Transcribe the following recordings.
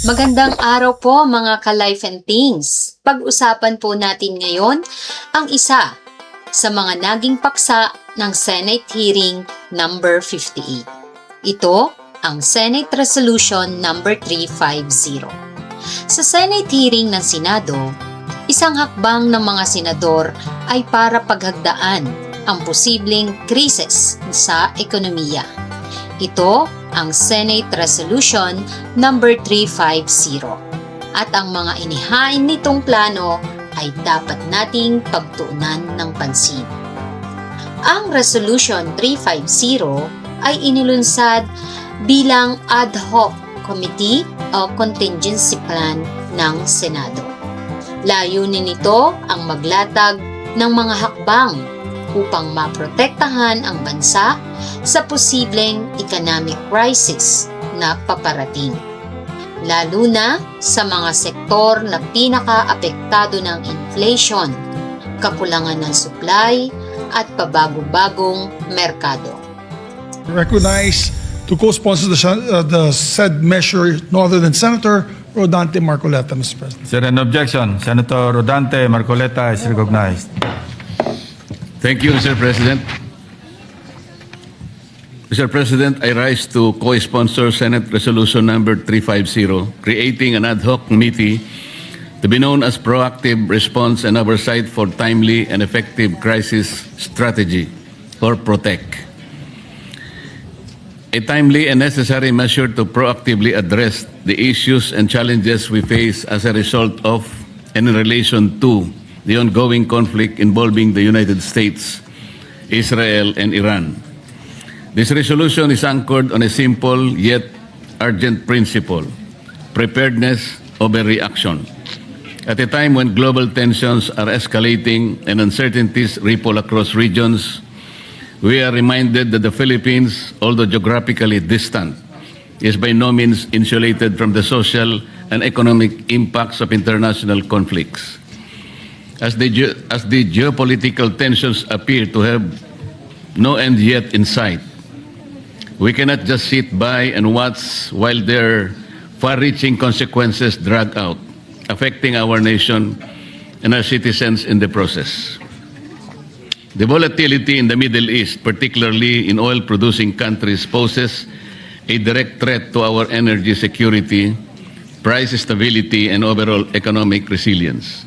Magandang araw po mga ka-Life and Things. Pag-usapan po natin ngayon ang isa sa mga naging paksa ng Senate Hearing number 58. Ito ang Senate Resolution number 350. Sa Senate Hearing ng Senado, isang hakbang ng mga senador ay para paghagdaan ang posibleng krisis sa ekonomiya. Ito ang Senate Resolution number 350 at ang mga inihain nitong plano ay dapat nating pagtuunan ng pansin. Ang Resolution 350 ay inilunsad bilang ad hoc committee o contingency plan ng Senado. Layunin nito ang maglatag ng mga hakbang upang maprotektahan ang bansa sa posibleng economic crisis na paparating, lalo na sa mga sektor na pinaka-apektado ng inflation, kakulangan ng supply at pabago-bagong merkado. Recognize to co-sponsor the said measure no other than Senator Rodante Marcoleta, Mr. President. Is there an objection? Senator Rodante Marcoleta is recognized. Thank you, Mr. President. Mr. President, I rise to co-sponsor Senate Resolution number 350, creating an ad hoc committee to be known as Proactive Response and Oversight for Timely and Effective Crisis Strategy, or PROTEC. A timely and necessary measure to proactively address the issues and challenges we face as a result of and in relation to the ongoing conflict involving the United States, Israel, and Iran. This resolution is anchored on a simple yet urgent principle: preparedness over reaction. At a time when global tensions are escalating and uncertainties ripple across regions, we are reminded that the Philippines, although geographically distant, is by no means insulated from the social and economic impacts of international conflicts. As the geopolitical tensions appear to have no end yet in sight, we cannot just sit by and watch while their far-reaching consequences drag out, affecting our nation and our citizens in the process. The volatility in the Middle East, particularly in oil-producing countries, poses a direct threat to our energy security, price stability, and overall economic resilience.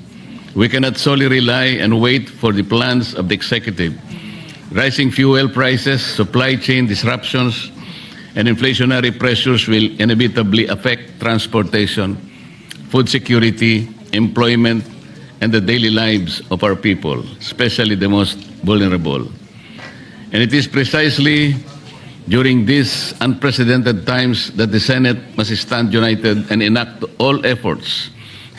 We cannot solely rely and wait for the plans of the executive. Rising fuel prices, supply chain disruptions, and inflationary pressures will inevitably affect transportation, food security, employment, and the daily lives of our people, especially the most vulnerable. And it is precisely during these unprecedented times that the Senate must stand united and enact all efforts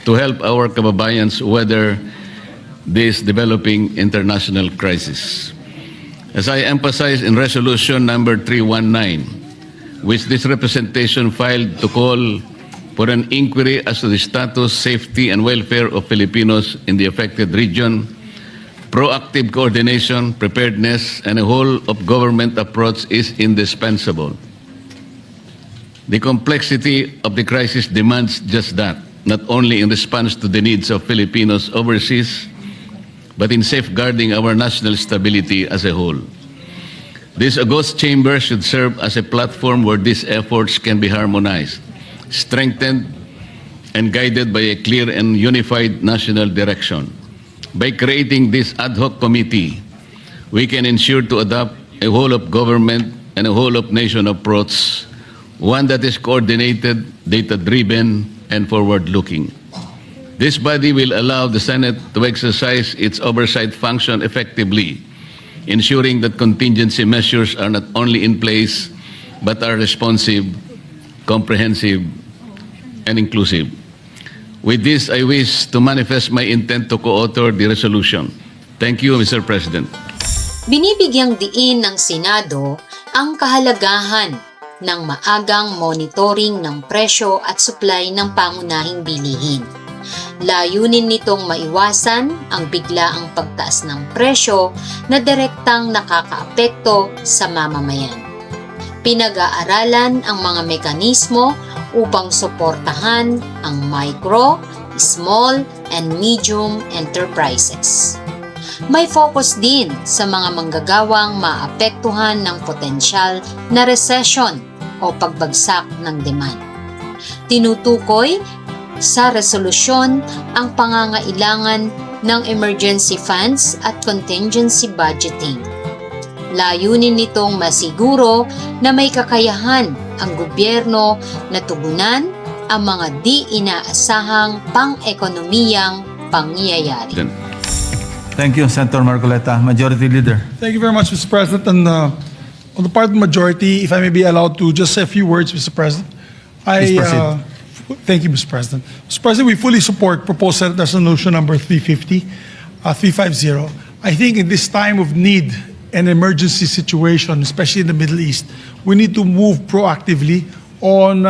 to help our kababayans weather this developing international crisis. As I emphasized in Resolution number 319, which this representation filed to call for an inquiry as to the status, safety, and welfare of Filipinos in the affected region, proactive coordination, preparedness, and a whole-of-government approach is indispensable. The complexity of the crisis demands just that, not only in response to the needs of Filipinos overseas, but in safeguarding our national stability as a whole. This august chamber should serve as a platform where these efforts can be harmonized, strengthened, and guided by a clear and unified national direction. By creating this ad hoc committee, we can ensure to adopt a whole-of-government and a whole-of-nation approach, one that is coordinated, data-driven, and forward-looking. This body will allow the Senate to exercise its oversight function effectively, ensuring that contingency measures are not only in place, but are responsive, comprehensive, and inclusive. With this, I wish to manifest my intent to co-author the resolution. Thank you, Mr. President. Binibigyang diin ng Senado ang kahalagahan ng maagang monitoring ng presyo at supply ng pangunahing bilihin. Layunin nitong maiwasan ang biglaang pagtaas ng presyo na direktang nakakaapekto sa mamamayan. Pinag-aaralan ang mga mekanismo upang suportahan ang micro, small, and medium enterprises. May focus din sa mga manggagawang maapektuhan ng potensyal na recession o pagbagsak ng demand. Tinutukoy sa resolusyon ang pangangailangan ng emergency funds at contingency budgeting. Layunin nitong masiguro na may kakayahan ang gobyerno na tugunan ang mga di inaasahang pang-ekonomiyang pangyayari. Thank you, Senator Marcoleta. Majority Leader. Thank you very much, Mr. President. And on the part of the majority, if I may be allowed to just say a few words, Mr. President. Please proceed. Thank you, Mr. President. Mr. President, we fully support proposed Senate Resolution number 350. I think in this time of need and emergency situation, especially in the Middle East, we need to move proactively on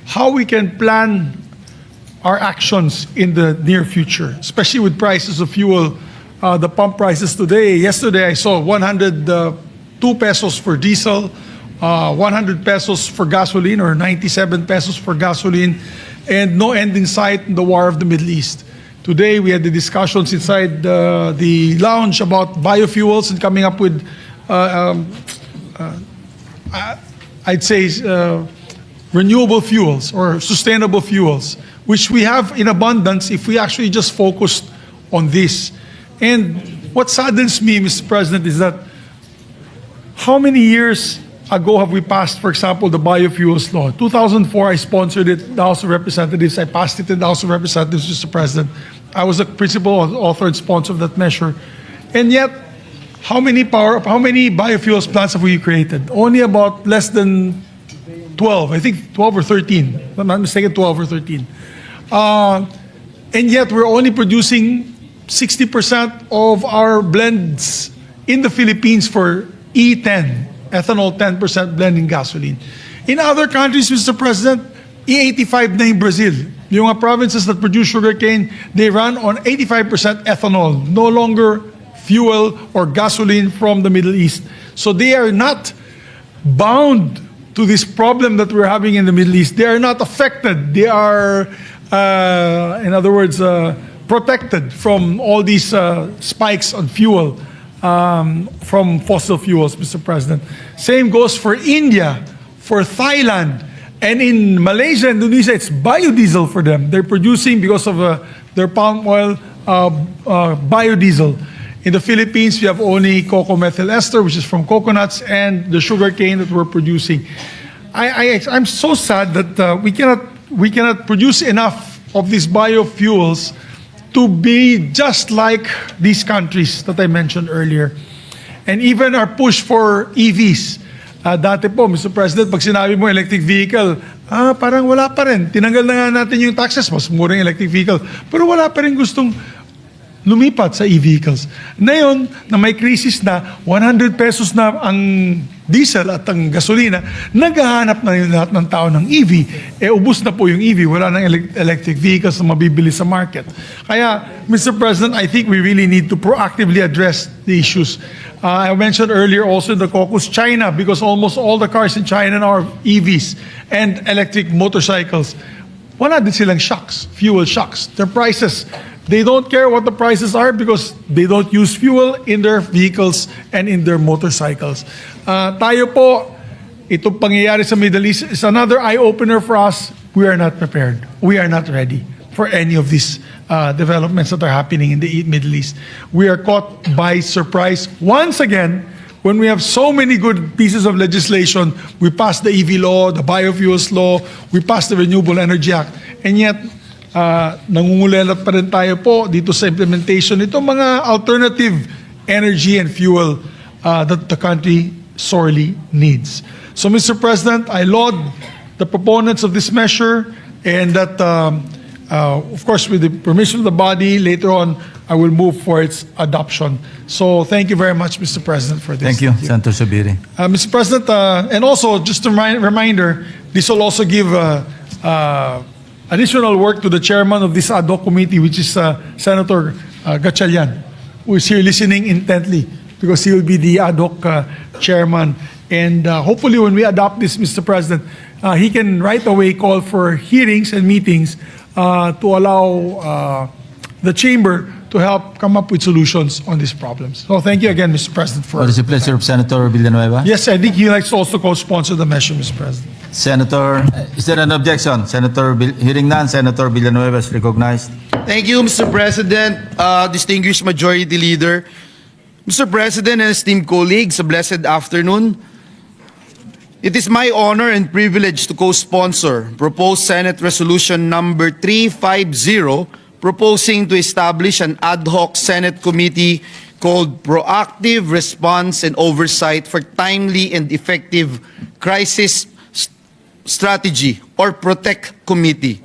how we can plan our actions in the near future, especially with prices of fuel. The pump prices today, yesterday I saw 102 pesos for diesel, 100 pesos for gasoline, or 97 pesos for gasoline, and no end in sight in the war of the Middle East. Today we had the discussions inside the lounge about biofuels and coming up with, I'd say, renewable fuels or sustainable fuels, which we have in abundance if we actually just focused on this. And what saddens me, Mr. President, is that how many years ago have we passed, for example, the biofuels law? 2004, I sponsored it, the House of Representatives. I passed it in the House of Representatives, Mr. President. I was the principal author and sponsor of that measure. And yet, how many biofuels plants have we created? Only about less than 12, I think 12 or 13. If I'm not mistaken, 12 or 13. And yet, we're only producing 60% of our blends in the Philippines for E10, ethanol 10% blend in gasoline. In other countries, Mr. President, E85 na in Brazil. Yung mga provinces that produce sugarcane, they run on 85% ethanol, no longer fuel or gasoline from the Middle East. So they are not bound to this problem that we're having in the Middle East. They are not affected. They are, in other words, protected from all these spikes on fuel from fossil fuels, Mr. President. Same goes for India, for Thailand, and in Malaysia, Indonesia, it's biodiesel for them. They're producing, because of their palm oil, biodiesel. In the Philippines, we have only cocoa methyl ester, which is from coconuts, and the sugar cane that we're producing. I'm so sad that we cannot produce enough of these biofuels to be just like these countries that I mentioned earlier. And even our push for EVs. Dati po, Mr. President, pag sinabi mo electric vehicle, parang wala pa rin. Tinanggal na nga natin yung taxes, mas mura yung electric vehicle. Pero wala pa rin gustong lumipat sa e-vehicles. Ngayon, na may crisis na, 100 pesos na ang diesel at ang gasolina, naghahanap na yung lahat ng tao ng EV. Ubus na po yung EV, wala nang electric vehicles na mabibili sa market. Kaya, Mr. President, I think we really need to proactively address the issues. I mentioned earlier also the caucus China, because almost all the cars in China now are EVs and electric motorcycles. Wala din silang shocks, fuel shocks. Their prices, they don't care what the prices are because they don't use fuel in their vehicles and in their motorcycles. Tayo po, itong pangyayari sa Middle East is another eye-opener for us. We are not prepared. We are not ready for any of these developments that are happening in the Middle East. We are caught by surprise once again when we have so many good pieces of legislation. We passed the EV law, the biofuels law, we passed the Renewable Energy Act, and yet nangungulelat pa rin tayo po dito sa implementation nito mga alternative energy and fuel that the country sorely needs. So, Mr. President, I laud the proponents of this measure, and that, of course, with the permission of the body, later on, I will move for its adoption. So, thank you very much, Mr. President, for this. Thank you, Senator Subiri. Mr. President, and also, just a reminder, this will also give additional work to the chairman of this ad hoc committee, which is Senator Gatchalian, who is here listening intently, because he will be the ad hoc chairman. And hopefully when we adopt this, Mr. President, he can right away call for hearings and meetings to allow the chamber to help come up with solutions on these problems. So thank you again, Mr. President. What is the pleasure of Senator Villanueva? Yes, I think he likes to also co-sponsor the measure, Mr. President. Senator, is there an objection? Hearing none, Senator Villanueva is recognized. Thank you, Mr. President, distinguished Majority Leader. Mr. President and esteemed colleagues, a blessed afternoon. It is my honor and privilege to co-sponsor proposed Senate Resolution number 350, proposing to establish an ad hoc Senate committee called Proactive Response and Oversight for Timely and Effective Crisis Strategy, or PROTECT Committee.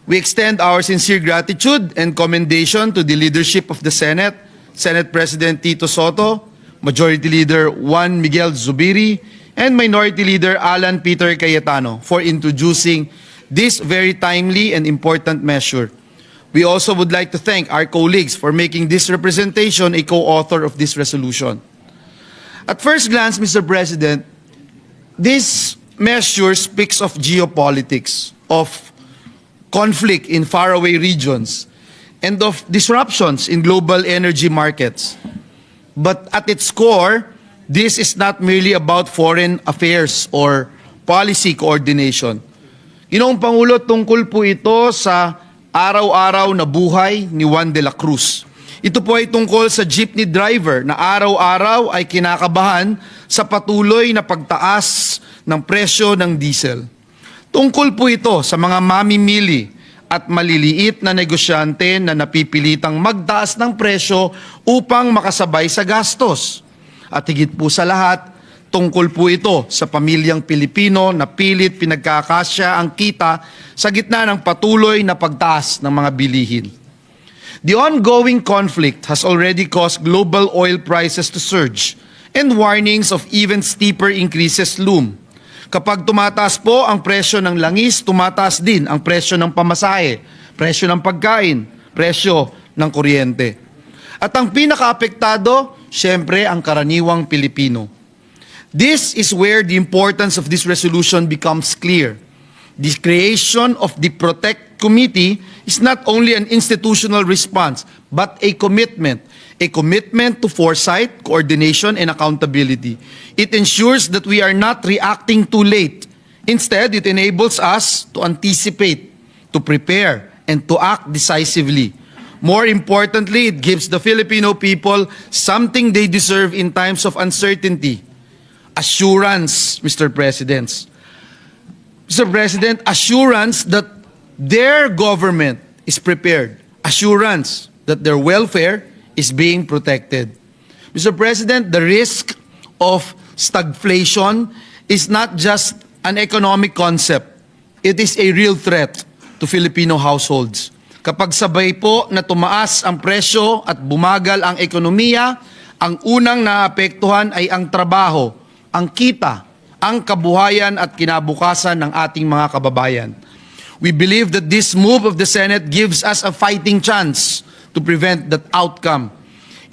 We extend our sincere gratitude and commendation to the leadership of the Senate, Senate President Tito Soto, Majority Leader Juan Miguel Zubiri, and Minority Leader Alan Peter Cayetano for introducing this very timely and important measure. We also would like to thank our colleagues for making this representation a co-author of this resolution. At first glance, Mr. President, this measure speaks of geopolitics, of conflict in faraway regions, and of disruptions in global energy markets. But at its core, this is not merely about foreign affairs or policy coordination. Ginoong Pangulo, tungkol po ito sa araw-araw na buhay ni Juan de la Cruz. Ito po ay tungkol sa jeepney driver na araw-araw ay kinakabahan sa patuloy na pagtaas ng presyo ng diesel. Tungkol po ito sa mga mamimili at maliliit na negosyante na napipilitang magtaas ng presyo upang makasabay sa gastos. At higit po sa lahat, tungkol po ito sa pamilyang Pilipino na pilit pinagkakasya ang kita sa gitna ng patuloy na pagtaas ng mga bilihin. The ongoing conflict has already caused global oil prices to surge, and warnings of even steeper increases loom. Kapag tumataas po ang presyo ng langis, tumataas din ang presyo ng pamasahe, presyo ng pagkain, presyo ng kuryente. At ang pinakaapektado, syempre ang karaniwang Pilipino. This is where the importance of this resolution becomes clear. The creation of the PROTECT Committee is not only an institutional response, but a commitment to foresight, coordination, and accountability. It ensures that we are not reacting too late. Instead, it enables us to anticipate, to prepare, and to act decisively. More importantly, it gives the Filipino people something they deserve in times of uncertainty. Assurance, Mr. President. Mr. President, assurance that their government is prepared. Assurance that their welfare is being protected. Mr. President, the risk of stagflation is not just an economic concept. It is a real threat to Filipino households. Kapag sabay po na tumaas ang presyo at bumagal ang ekonomiya, ang unang naapektuhan ay ang trabaho, ang kita, ang kabuhayan at kinabukasan ng ating mga kababayan. We believe that this move of the Senate gives us a fighting chance to prevent that outcome.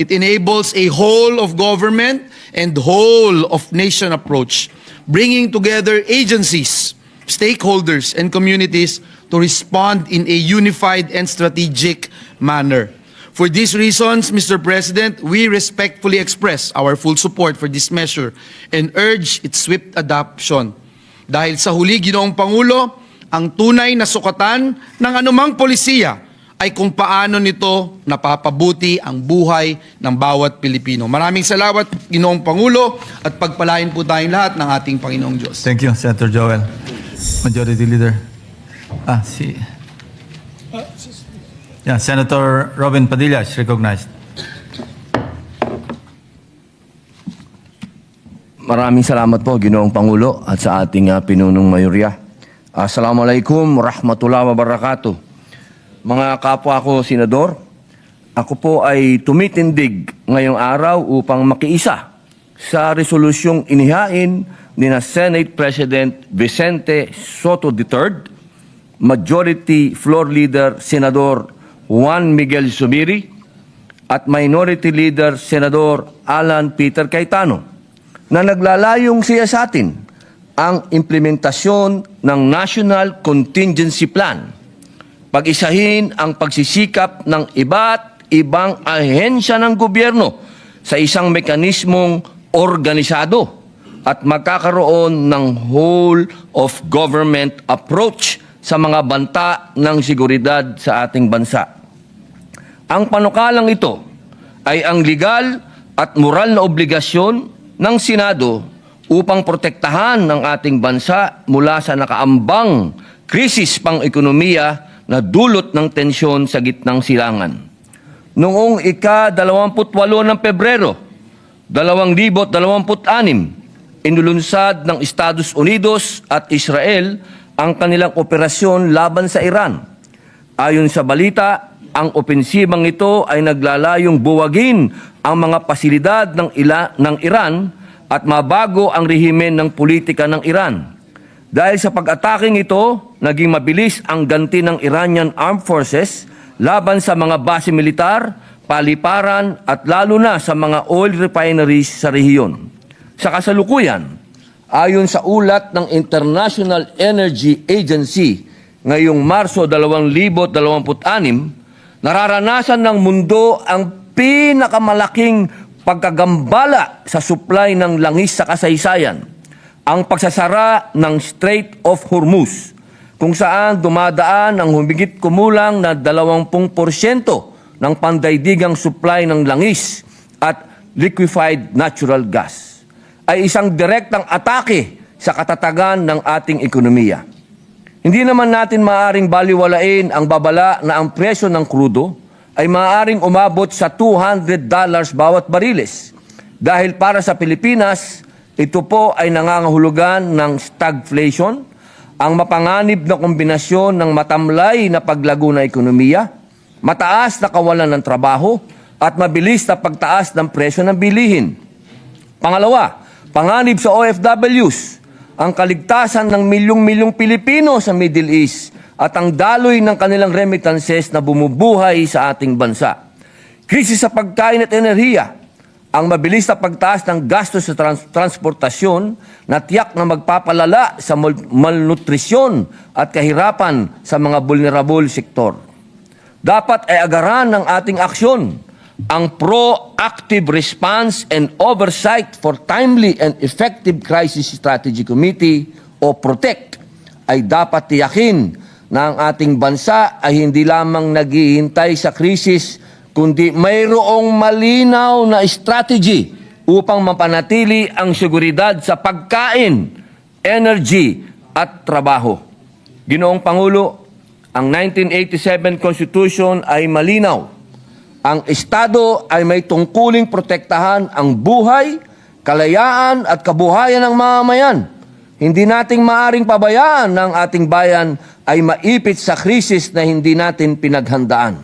It enables a whole of government and whole of nation approach, bringing together agencies, stakeholders, and communities to respond in a unified and strategic manner. For these reasons, Mr. President, we respectfully express our full support for this measure and urge its swift adoption. Dahil sa huli, Ginoong Pangulo, ang tunay na sukatan ng anumang polisiya ay kung paano nito napapabuti ang buhay ng bawat Pilipino. Maraming salamat, Ginoong Pangulo, at pagpalain po tayong lahat ng ating Panginoong Diyos. Thank you, Senator Joel. Majority Leader. Senator Robin Padilla is recognized. Maraming salamat po, Ginoong Pangulo, at sa ating pinunong mayorya. Assalamualaikum warahmatullahi wabarakatuh. Mga kapwa ko, Senador, ako po ay tumitindig ngayong araw upang makiisa sa resolusyong inihain ni na Senate President Vicente Soto III, Majority Floor Leader Senador Juan Miguel Zubiri, at Minority Leader Senador Alan Peter Cayetano, na naglalayong siya sa atin ang implementasyon ng National Contingency Plan. Pag-isahin ang pagsisikap ng iba't ibang ahensya ng gobyerno sa isang mekanismong organisado at magkakaroon ng whole of government approach sa mga banta ng seguridad sa ating bansa. Ang panukalang ito ay ang legal at moral na obligasyon ng Senado upang protektahan ng ating bansa mula sa nakaambang krisis pang-ekonomiya na dulot ng tensyon sa gitnang silangan. Noong ika-28 ng Pebrero, 2026, inulunsad ng Estados Unidos at Israel ang kanilang operasyon laban sa Iran. Ayon sa balita, ang opensibang ito ay naglalayong buwagin ang mga pasilidad ng Iran at mabago ang rehimen ng politika ng Iran. Dahil sa pag-ataking ito, naging mabilis ang ganti ng Iranian Armed Forces laban sa mga base militar, paliparan at lalo na sa mga oil refineries sa rehiyon. Sa kasalukuyan, ayon sa ulat ng International Energy Agency ngayong Marso 2026, nararanasan ng mundo ang pinakamalaking pagkagambala sa supply ng langis sa kasaysayan, ang pagsasara ng Strait of Hormuz, kung saan dumadaan ang humigit kumulang na 20% ng pandaigdigang supply ng langis at liquefied natural gas, ay isang direktang atake sa katatagan ng ating ekonomiya. Hindi naman natin maaaring baliwalain ang babala na ang presyo ng krudo ay maaaring umabot sa $200 bawat bariles. Dahil para sa Pilipinas, ito po ay nangangahulugan ng stagflation, ang mapanganib na kombinasyon ng matamlay na paglago ng ekonomiya, mataas na kawalan ng trabaho, at mabilis na pagtaas ng presyo ng bilihin. Pangalawa, panganib sa OFWs, ang kaligtasan ng milyong-milyong Pilipino sa Middle East at ang daloy ng kanilang remittances na bumubuhay sa ating bansa. Krisis sa pagkain at enerhiya, ang mabilis na pagtaas ng gastos sa transportasyon na tiyak na magpapalala sa malnutrisyon at kahirapan sa mga vulnerable sektor. Dapat ay agaran ng ating aksyon ang Proactive Response and Oversight for Timely and Effective Crisis Strategy Committee o PROTECT ay dapat tiyakin na ang ating bansa ay hindi lamang naghihintay sa krisis kundi mayroong malinaw na strategy upang mapanatili ang seguridad sa pagkain, energy at trabaho. Ginoong Pangulo, ang 1987 Constitution ay malinaw. Ang Estado ay may tungkuling protektahan ang buhay, kalayaan at kabuhayan ng mamamayan. Hindi nating maaring pabayaan ng ating bayan ay maipit sa krisis na hindi natin pinaghandaan.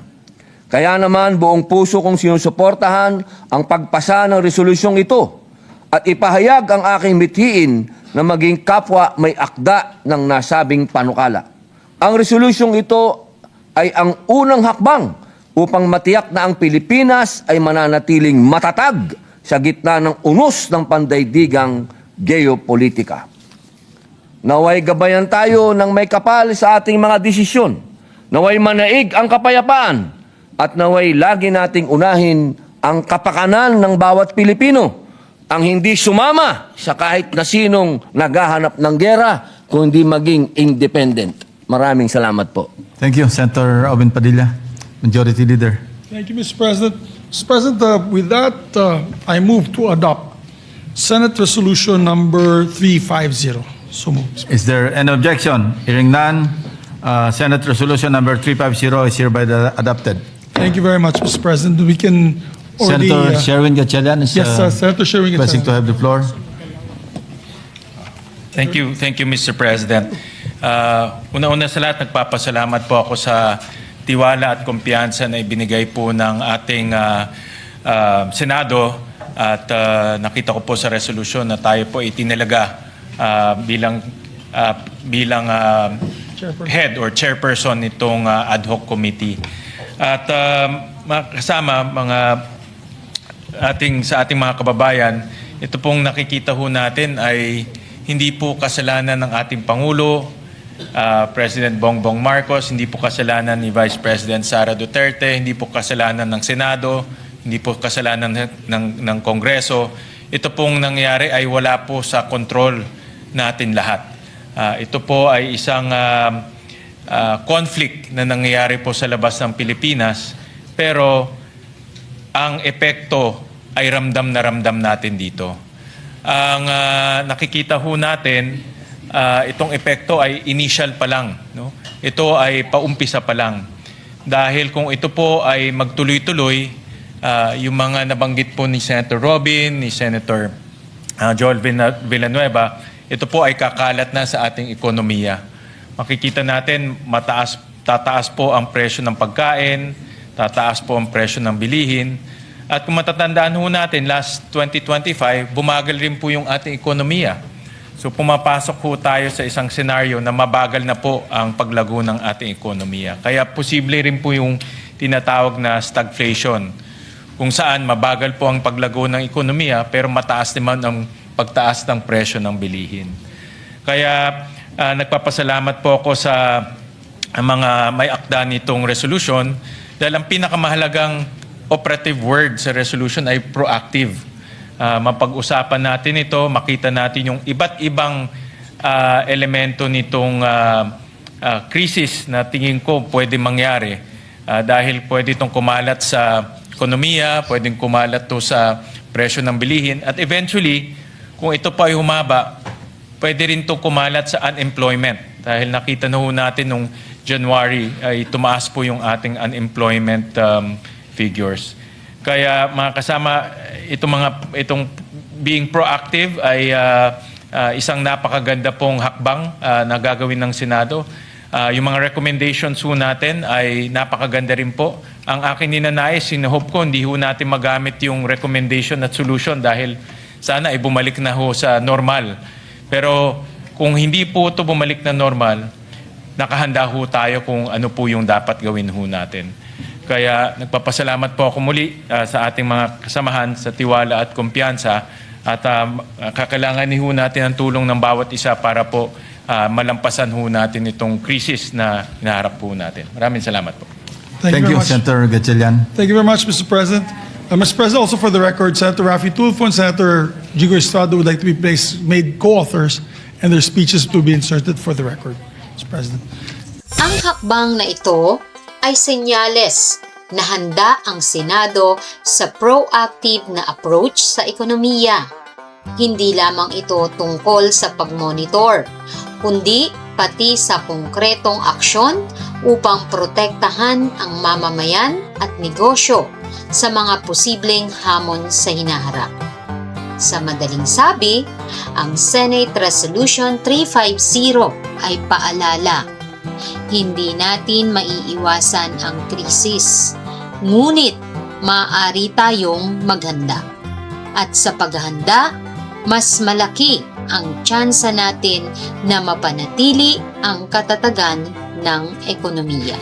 Kaya naman buong puso kong sinusuportahan ang pagpasa ng resolusyong ito at ipahayag ang aking mithiin na maging kapwa may akda ng nasabing panukala. Ang resolusyong ito ay ang unang hakbang upang matiyak na ang Pilipinas ay mananatiling matatag sa gitna ng unos ng pandaigdigang geopolitika. Naway gabayan tayo ng may kapal sa ating mga desisyon. Naway manaig ang kapayapaan at naway lagi nating unahin ang kapakanan ng bawat Pilipino, ang hindi sumama sa kahit na sinong naghahanap ng gera, kundi maging independent. Maraming salamat po. Thank you, Senator Oben Padilla, Majority Leader. Thank you, Mr. President. Mr. President, with that, I move to adopt Senate Resolution number 350. So moved. Is there any objection? Hearing none, Senate Resolution number 350 is hereby adopted. Thank you very much, Mr. President. We can already... Senator Sherwin Gatchalian is yes, Senator Sherwin requesting to have the floor. Thank you, Mr. President. Una-una sa lahat, nagpapasalamat po ako sa tiwala at kumpiyansa na ibinigay po ng ating Senado at nakita ko po sa resolusyon na tayo po itinalaga bilang head or chairperson nitong ad hoc committee. At kasama sa ating mga kababayan, ito pong nakikita ho natin ay hindi po kasalanan ng ating Pangulo, President Bongbong Marcos, hindi po kasalanan ni Vice President Sara Duterte, hindi po kasalanan ng Senado, hindi po kasalanan ng Kongreso. Ito pong nangyari ay wala po sa kontrol natin lahat. Ito po ay isang conflict na nangyayari po sa labas ng Pilipinas, pero ang epekto ay ramdam na ramdam natin dito. Ang nakikita ho natin, itong epekto ay initial pa lang. No? Ito ay paumpisa pa lang. Dahil kung ito po ay magtuloy-tuloy, yung mga nabanggit po ni Senator Robin, ni Senator Joel Villanueva, ito po ay kakalat na sa ating ekonomiya. Makikita natin, tataas po ang presyo ng pagkain, tataas po ang presyo ng bilihin. At kung matatandaan ho natin, last 2025, bumagal rin po yung ating ekonomiya. So pumapasok po tayo sa isang senaryo na mabagal na po ang paglago ng ating ekonomiya. Kaya posible rin po yung tinatawag na stagflation, kung saan mabagal po ang paglago ng ekonomiya pero mataas naman ang pagtaas ng presyo ng bilihin. Kaya nagpapasalamat po ako sa mga may akda nitong resolution dahil ang pinakamahalagang operative word sa resolution ay proactive. Mapag-usapan natin ito, makita natin yung iba't ibang elemento nitong krisis na tingin ko pwede mangyari dahil pwede itong kumalat sa ekonomiya, pwedeng kumalat to sa presyo ng bilihin at eventually, kung ito pa ay humaba, pwede rin itong kumalat sa unemployment dahil nakita na ho natin nung January ay tumaas po yung ating unemployment figures. Kaya mga kasama, itong being proactive ay isang napakaganda pong hakbang na gagawin ng Senado. Yung mga recommendations ho natin ay napakaganda rin po. Ang akin ninanais, sinuhope ko, hindi ho natin magamit yung recommendation at solution dahil sana ay bumalik na ho sa normal. Pero kung hindi po ito bumalik na normal, nakahanda ho tayo kung ano po yung dapat gawin ho natin. Kaya nagpapasalamat po ako muli sa ating mga kasamahan sa tiwala at kumpiyansa at kakailangan ho natin ang tulong ng bawat isa para po malampasan ho natin itong krisis na hinaharap po natin. Maraming salamat po. Thank very you, much. Senator Gatchalian. Thank you very much, Mr. President. Mr. President, also for the record, Senator Raffy Tulfo and Senator Jigo Estrada would like to be made co-authors and their speeches to be inserted for the record, Mr. President. Ang hakbang na ito ay senyales na handa ang Senado sa proactive na approach sa ekonomiya. Hindi lamang ito tungkol sa pagmonitor, kundi pati sa konkretong aksyon upang protektahan ang mamamayan at negosyo sa mga posibleng hamon sa hinaharap. Sa madaling sabi, ang Senate Resolution 350 ay paalala. Hindi natin maiiwasan ang krisis, ngunit maaari tayong maghanda. At sa paghahanda, mas malaki ang tsansa natin na mapanatili ang katatagan ng ekonomiya.